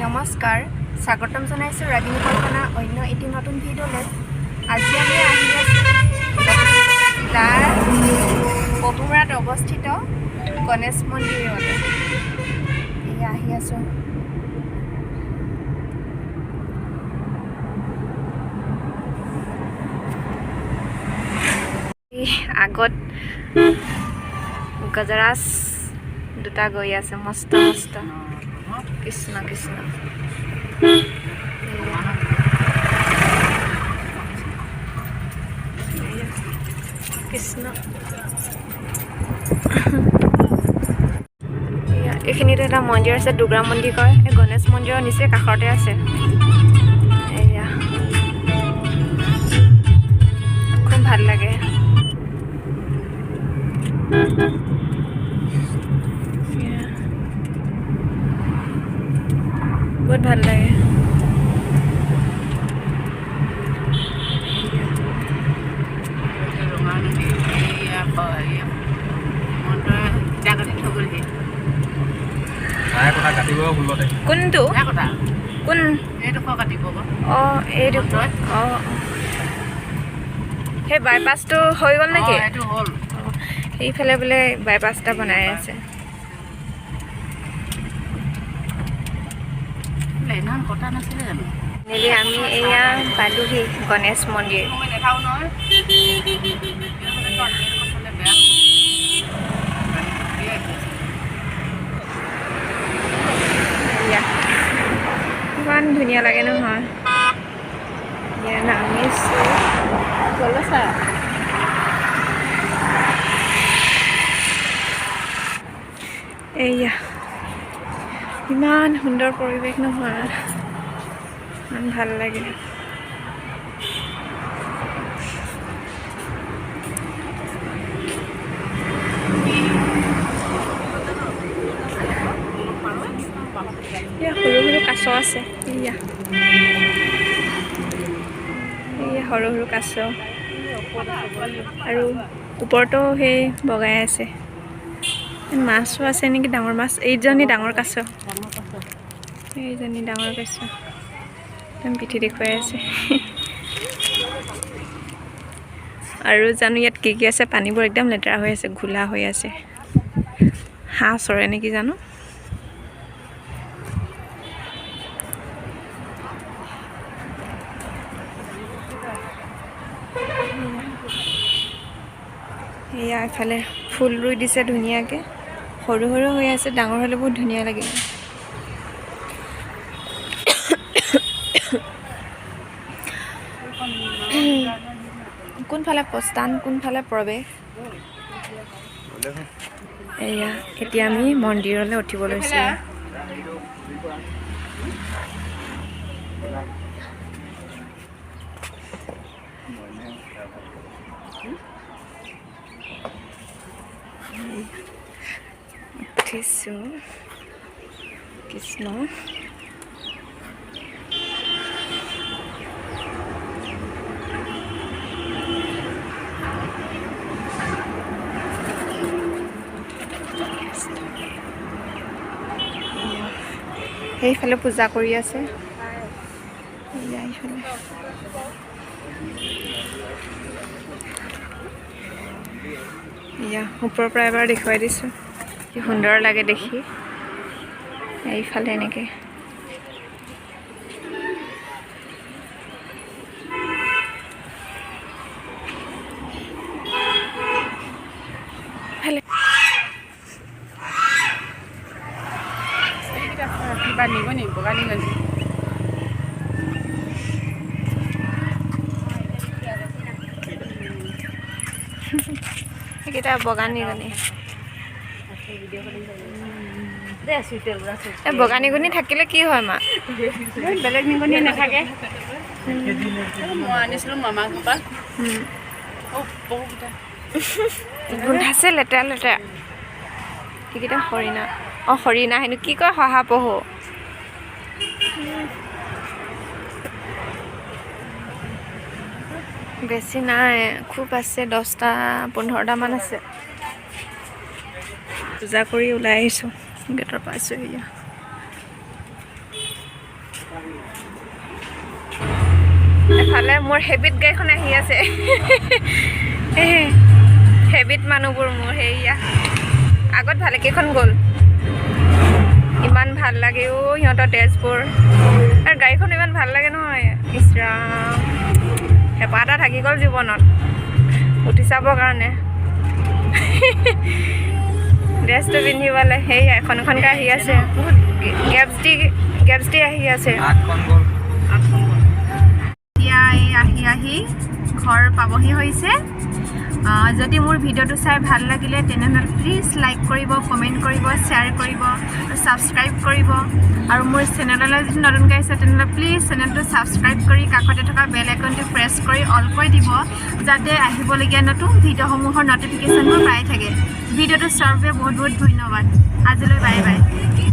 নমস্কাৰ, স্বাগতম জনাইছোঁ ৰাগিনী কল্পনা অন্য এটি নতুন ভিডিঅ'লৈ। আজি আমি আহি আছোঁ জিলাৰ পহুমৰাত অৱস্থিত গণেশ মন্দিৰলৈ। এয়া আহি আছোঁ। আগত গজৰাজ দুটা গৈ আছে, মস্ত মস্ত। কৃষ্ণ কৃষ্ণ কৃষ্ণ। এইখিনিতে এটা মন্দিৰ আছে, দুৰ্গা মন্দিৰ কয়। এই গণেশ মন্দিৰৰ নিচেই কাষতে আছে। এয়া খুব ভাল লাগে। বহুত ভাল লাগে। কোনটো কোন অঁ এইটো অঁ সেই বাইপাছটো হৈ গ'ল নেকি? সেইফালে বোলে বাইপাছ এটা বনাই আছে। আমি এয়া পালোহি গণেশ মন্দিৰ। ইমান ধুনীয়া লাগে নহয়। ইয়াত নামিছোঁ। এয়া ইমান সুন্দৰ পৰিৱেশ নহয়, ইমান ভাল লাগে। এয়া সৰু সৰু কাছ আছে। এয়া সৰু সৰু কাছ আৰু ওপৰতো সেই বগাই আছে। মাছো আছে নেকি, ডাঙৰ মাছ। এইজনী ডাঙৰ কাছ, এইজনী ডাঙৰ কাছ একদম পিঠি দেখুৱাই আছে। আৰু জানো ইয়াত কি কি আছে। পানীবোৰ একদম লেতেৰা হৈ আছে, ঘোলা হৈ আছে। হাঁহ চৰে নেকি জানো। এয়া এফালে ফুল ৰুই দিছে ধুনীয়াকৈ, সৰু সৰু হৈ আছে। ডাঙৰ হ'লে বহুত ধুনীয়া লাগে। কোনফালে প্ৰস্থান, কোনফালে প্ৰৱেশ। এয়া এতিয়া আমি মন্দিৰলৈ উঠিব লৈছোঁ। উঠিছোঁ। কৃষ্ণ সেইফালে পূজা কৰি আছে। এয়া ওপৰৰ পৰা এবাৰ দেখুৱাই দিছোঁ, কি সুন্দৰ লাগে দেখি। এইফালে এনেকৈ সেইকেইটা বগা নিগনি। বগা নিগনি থাকিলে কি হয় মা? বেলেগ নিগনি নাথাকে। মই আনিছিলোঁ মামা ঘৰপা, গোন্ধাইছে লেতেৰা লেতেৰা। সেইকেইটা হৰিণা। অঁ হৰিণা হেনো কি কয়, শহাপহু। বেছি নাই, খুব আছে 10-15টামান আছে। পূজা কৰি ওলাই আহিছোঁ, গেটৰ পাইছোঁ। এয়া এফালে মোৰ হেবিট গাড়ীখন আহি আছে হেবিট মানুহবোৰ মোৰ সেয়া আগত ভালেকেইখন গ'ল ইমান ভাল লাগে অ' সিহঁতৰ ড্ৰেছবোৰ আৰু গাড়ীখন ইমান ভাল লাগে নহয় ইছ ৰাম হেঁপাহ এটা থাকি গ'ল জীৱনত উঠি চাবৰ কাৰণে ড্ৰেছটো পিন্ধিবলৈ সেই এখন এখনকৈ আহি আছে বহুত গেপছ দি আহি আছে এতিয়া আহি ঘৰ পাবহি হৈছে যদি মোৰ ভিডিঅ'টো চাই ভাল লাগিলে তেনেহ'লে প্লিজ লাইক কৰিব কমেণ্ট কৰিব শ্বেয়াৰ কৰিব আৰু ছাবস্ক্ৰাইব কৰিব আৰু মোৰ চেনেললৈ যদি নতুনকৈ আহিছে তেনেহ'লে প্লিজ চেনেলটো ছাবস্ক্ৰাইব কৰি কাষতে থকা বেল আইকনটো প্ৰেছ কৰি অল কৰি দিব যাতে আহিবলগীয়া নতুন ভিডিঅ'সমূহৰ ন'টিফিকেশ্যনবোৰ পাই থাকে ভিডিঅ'টো চোৱাৰ বাবে বহুত বহুত ধন্যবাদ আজিলৈ বাই বাই